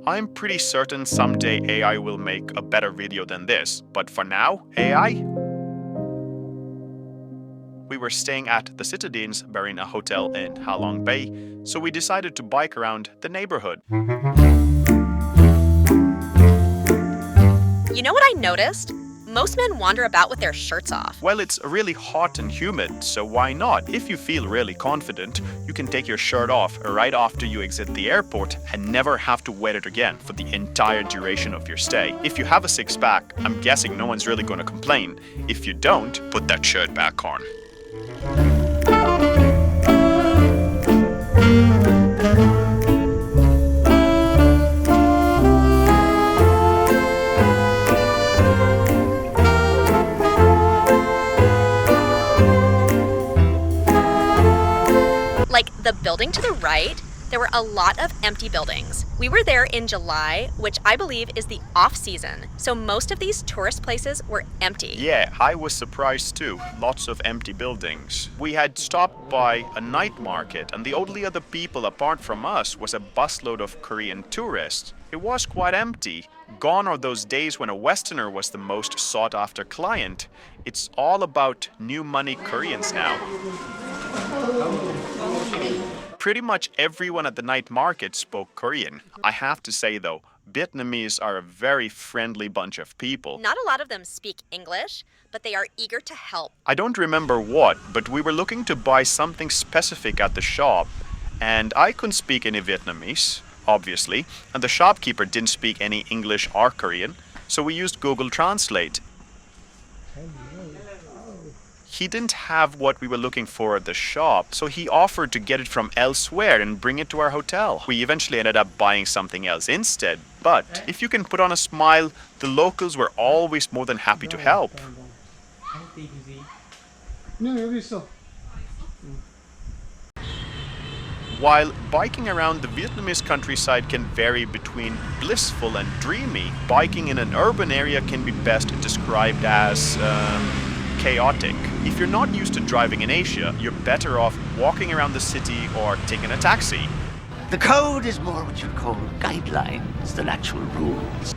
I'm pretty certain someday AI will make a better video than this, but for now, AI? We were staying at the Citadines Marina hotel in Halong Bay, so we decided to bike around the neighborhood. You know what I noticed? Most men wander about with their shirts off. Well, it's really hot and humid, so why not? If you feel really confident, you can take your shirt off right after you exit the airport and never have to wear it again for the entire duration of your stay. If you have a six-pack, I'm guessing no one's really going to complain. If you don't, put that shirt back on. Like the building to the right, there were a lot of empty buildings. We were there in July, which I believe is the off-season, so most of these tourist places were empty. Yeah, I was surprised too. Lots of empty buildings. We had stopped by a night market, and the only other people apart from us was a busload of Korean tourists. It was quite empty. Gone are those days when a Westerner was the most sought-after client. It's all about new money Koreans now. Pretty much everyone at the night market spoke Korean. I have to say though, Vietnamese are a very friendly bunch of people. Not a lot of them speak English, but they are eager to help. I don't remember what, but we were looking to buy something specific at the shop, and I couldn't speak any Vietnamese, obviously, and the shopkeeper didn't speak any English or Korean, so we used Google Translate. He didn't have what we were looking for at the shop, so he offered to get it from elsewhere and bring it to our hotel. We eventually ended up buying something else instead, but if you can put on a smile, the locals were always more than happy to help. While biking around the Vietnamese countryside can vary between blissful and dreamy, biking in an urban area can be best described as chaotic. If you're not used to driving in Asia, you're better off walking around the city or taking a taxi. The code is more what you'd call guidelines than actual rules.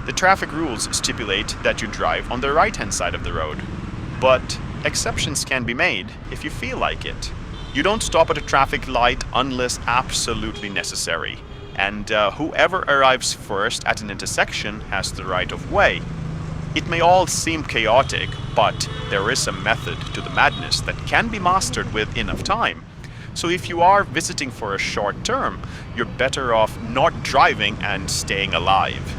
The traffic rules stipulate that you drive on the right-hand side of the road. But exceptions can be made if you feel like it. You don't stop at a traffic light unless absolutely necessary. And whoever arrives first at an intersection has the right of way. It may all seem chaotic, but there is a method to the madness that can be mastered with enough time. So if you are visiting for a short term, you're better off not driving and staying alive.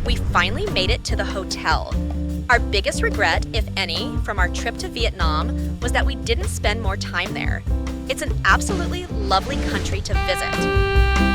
We finally made it to the hotel. Our biggest regret, if any, from our trip to Vietnam was that we didn't spend more time there. It's an absolutely lovely country to visit.